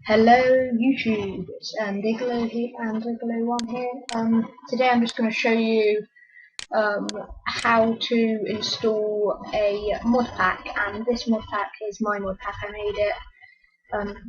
Hello YouTube, it's Diglo here and Diglo1 here. Today I'm just going to show you how to install a mod pack, and this mod pack is my mod pack. I made it.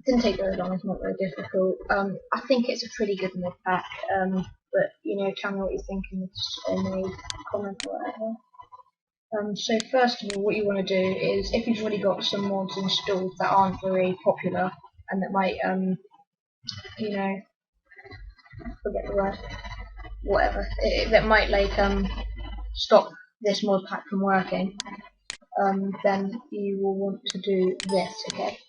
Didn't take very long, it's not very difficult. I think it's a pretty good mod pack, but tell me what you think in a comment or whatever. So first of all, what you want to do is, if you've already got some mods installed that aren't very popular and that might forget the word, whatever, that might stop this mod pack from working, then you will want to do this. Okay,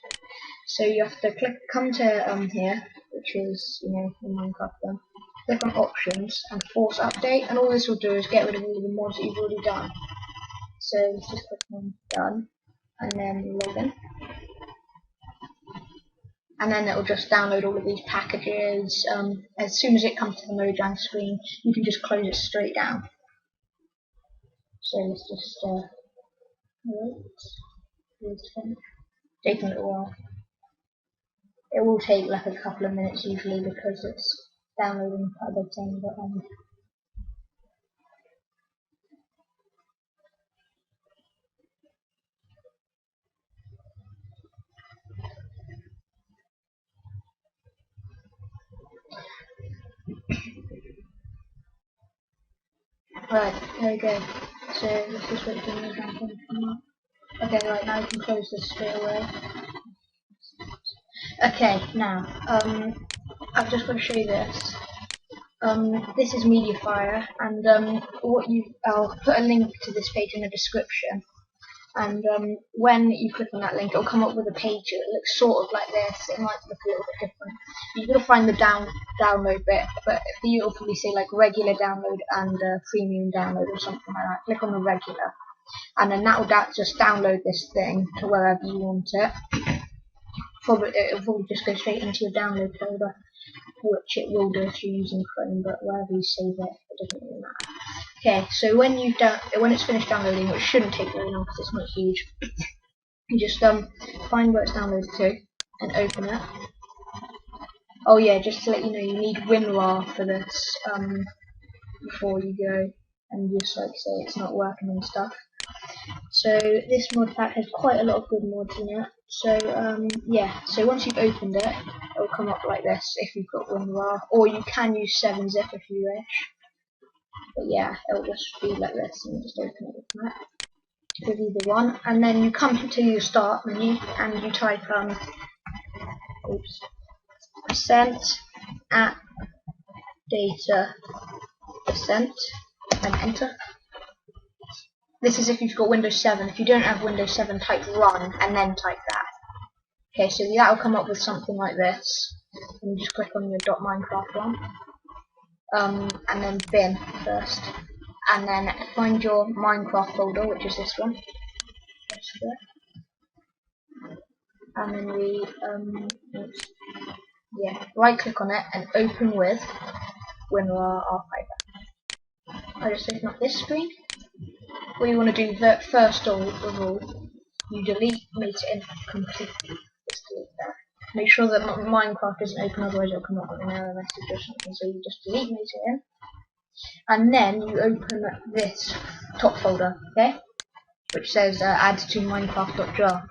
so you have to come to here, which is in Minecraft. Then click on options and force update, and all this will do is get rid of all the mods that you've already done. So let's just click on done and then login. And then it will just download all of these packages. As soon as it comes to the Mojang screen, you can just close it straight down. So let's just wait. Taking a little while. It will take like a couple of minutes usually because it's downloading quite a big thing. But right, there we go. So let's just wait for the Mojang thing to come up. Okay, right, now you can close this straight away. Okay, now I've just got to show you this. This is Mediafire, and I'll put a link to this page in the description. And when you click on that link, it'll come up with a page that looks sort of like this. It might look a little bit different. You've got to find the download bit, but for you it'll probably say like regular download and premium download or something like that. Click on the regular, and then that will just download this thing to wherever you want it. It'll probably just go straight into your download folder, which it will do if you're using Chrome, but wherever you save it, it doesn't really matter. Okay, so when it's finished downloading, which shouldn't take very long because it's not huge, you just find where it's downloaded to and open it. Oh yeah, just to let you know, you need WinRAR for this before you go and just say it's not working and stuff. So this mod pack has quite a lot of good mods in it. So yeah, so once you've opened it, it'll come up like this if you've got WinRAR, or you can use 7-zip if you wish. But yeah, it'll just be like this, and you just open it with that. With either one, and then you come to your start menu and you type percent app data percent and enter. This is if you've got Windows 7. If you don't have Windows 7, type run and then type that. Okay, so that will come up with something like this. And you just click on your .minecraft one. And then bin first. And then find your Minecraft folder, which is this one. And then right click on it and open with WinRAR archive. I just open up this screen. What you want to do first of all, you delete it completely. Just delete that. Make sure that Minecraft isn't open, otherwise it'll come up with an error message or something. So you just delete it, and then you open this top folder, okay, which says add to Minecraft.jar.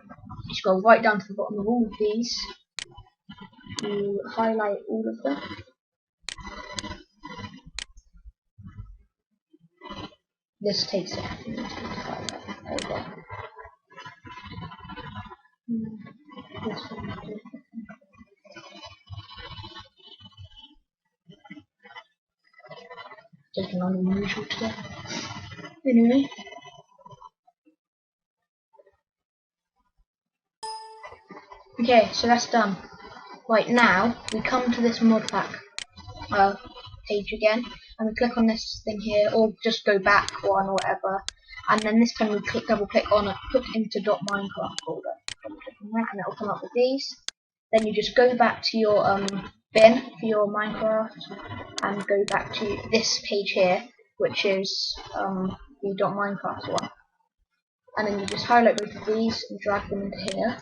You scroll right down to the bottom of all of these. You highlight all of them. This takes a few minutes to highlight. There we go. This one too. Taking on the usual today. Anyway. Okay, so that's done. Right, now we come to this mod pack page again, and we click on this thing here, or just go back one or whatever, and then this time we double click on it, put into .minecraft folder. Double click on that, and it will come up with these. Then you just go back to your bin for your Minecraft, and go back to this page here, which is the .minecraft one. And then you just highlight both of these and drag them into here.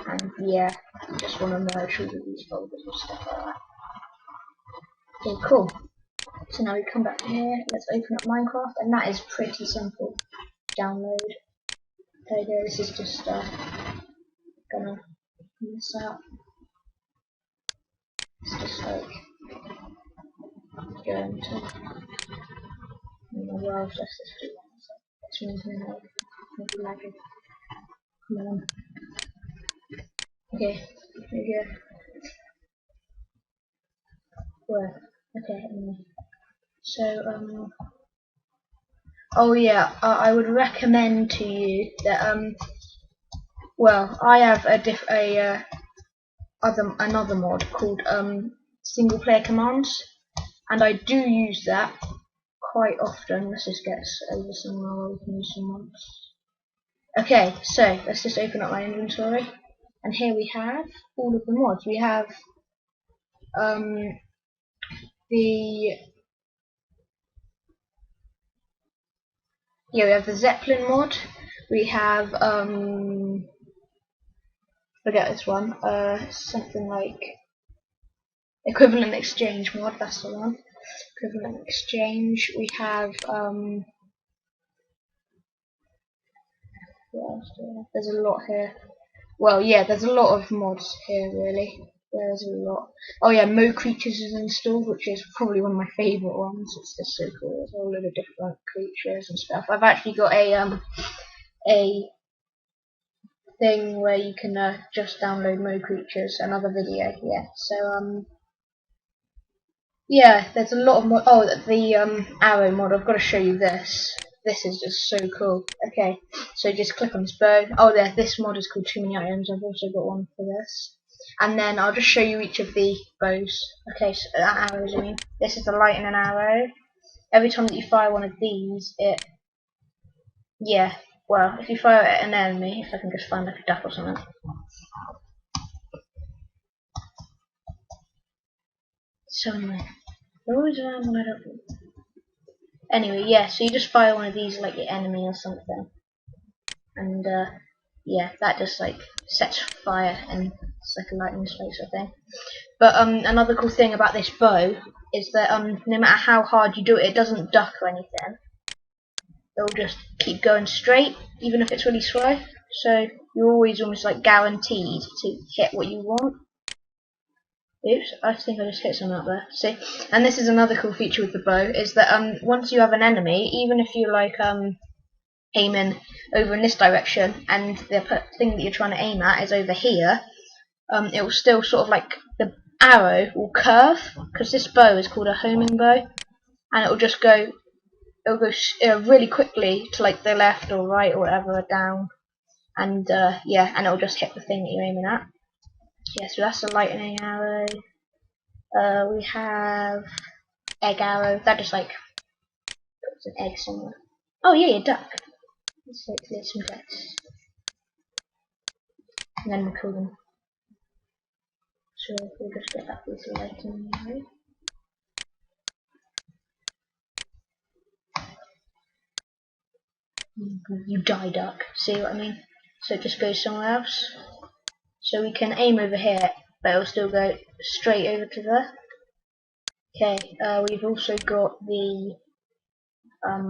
And yeah, just want to merge all of these folders and stuff like that. Okay, cool. So now we come back here, let's open up Minecraft, and that is pretty simple. Download. There you go, this is just gonna miss out. It's just like going to well, let's just do that. So let's move in like maybe lagging. Come on. Okay, here we go. Where? Okay, anyway. So oh yeah, I would recommend to you that well, I have another mod called single player commands, and I do use that quite often. Let's just get over somewhere where we can use some mods. Okay, so let's just open up my inventory, and here we have all of the mods. We have we have the Zeppelin mod. We have forget this one. Something like equivalent exchange mod. That's the one. Equivalent exchange. We have what else do we have? There's a lot here. Well, yeah, there's a lot of mods here, really. There's a lot. Oh yeah, Mo Creatures is installed, which is probably one of my favourite ones. It's just so cool. There's a whole lot of different creatures and stuff. I've actually got a thing where you can just download Mo Creatures, another video. Yeah. So yeah, there's a lot of mod. Oh, the arrow mod. I've got to show you this. This is just so cool. Okay, so just click on this bow. Oh, there. This mod is called Too Many Items. I've also got one for this. And then I'll just show you each of the bows. Okay, so arrows. I mean, this is the lightning arrow. Every time that you fire one of these, yeah. Well, if you fire it at an enemy, if I can just find like a duck or something. So anyway, they're always around when I don't. Anyway, yeah. So you just fire one of these like your enemy or something, and yeah, that just like sets fire and it's like a lightning strike sort of thing. But another cool thing about this bow is that no matter how hard you do it, it doesn't duck or anything. It'll just keep going straight, even if it's really slow. So you're always almost like guaranteed to hit what you want. Oops, I think I just hit something up there. See, and this is another cool feature with the bow is that once you have an enemy, even if you're like aiming over in this direction and the thing that you're trying to aim at is over here, it will still sort of like the arrow will curve because this bow is called a homing bow, and it will just go. It'll go really quickly to like the left or right or whatever, or down, and yeah, and it'll just hit the thing that you're aiming at. Yeah, so that's the lightning arrow. We have egg arrow. That just like puts an egg somewhere. Oh yeah, a duck. Let's like clear some ducks, and then we'll kill them. So we'll just get up this lightning arrow. You die, duck. See what I mean? So it just goes somewhere else. So we can aim over here, but it'll still go straight over to there. Okay, we've also got the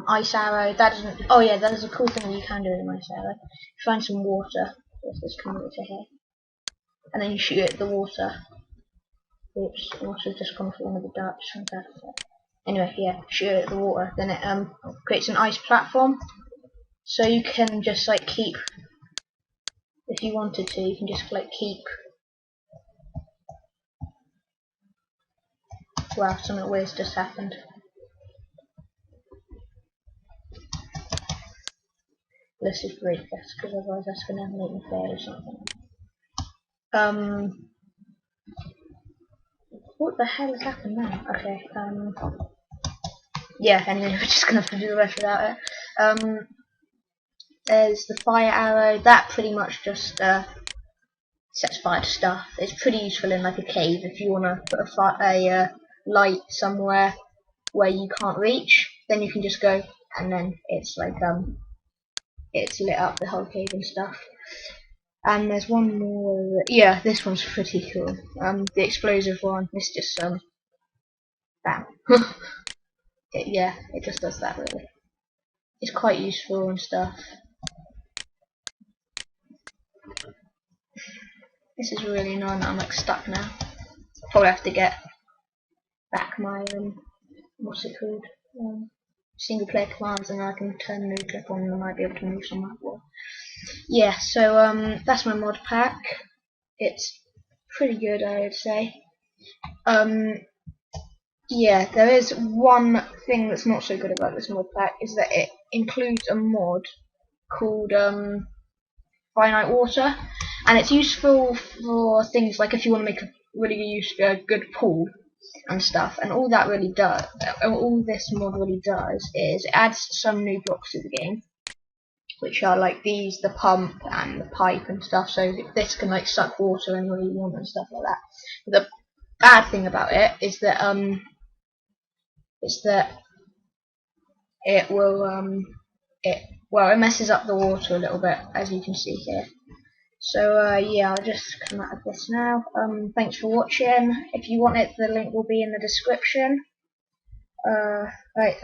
ice arrow. That doesn't. Oh yeah, that is a cool thing that you can do with an ice arrow. Find some water. Let's just come over to here, and then you shoot it at the water. Oops, water's just gone for one of the darts. Anyway, yeah, shoot it at the water. Then it creates an ice platform. So you can just like keep, if you wanted to, you can just like keep. Wow, something weird's just happened. Let's just break this, because otherwise that's gonna make me fail or something. What the hell has happened now? Okay, yeah, anyway, we're just gonna have to do the rest without it. There's the fire arrow. That pretty much just sets fire to stuff. It's pretty useful in like a cave if you want to put a light somewhere where you can't reach. Then you can just go, and then it's like it's lit up the whole cave and stuff. And there's one more. Yeah, this one's pretty cool. The explosive one. It's just bam. Yeah, it just does that really. It's quite useful and stuff. This is really annoying. I'm like stuck now. Probably have to get back my what's it called? Single player commands, and I can turn the clip on and I might be able to move some that wall. Yeah, so that's my mod pack. It's pretty good, I would say. Yeah, there is one thing that's not so good about this mod pack, is that it includes a mod called finite water, and it's useful for things like if you want to make a really good pool and stuff. And all that really does, all this mod really does, is it adds some new blocks to the game, which are like these, the pump and the pipe and stuff. So this can like suck water anywhere you want and stuff like that. But the bad thing about it is that it will it messes up the water a little bit, as you can see here. So yeah, I'll just come out of this now. Thanks for watching. If you want it, the link will be in the description. Right.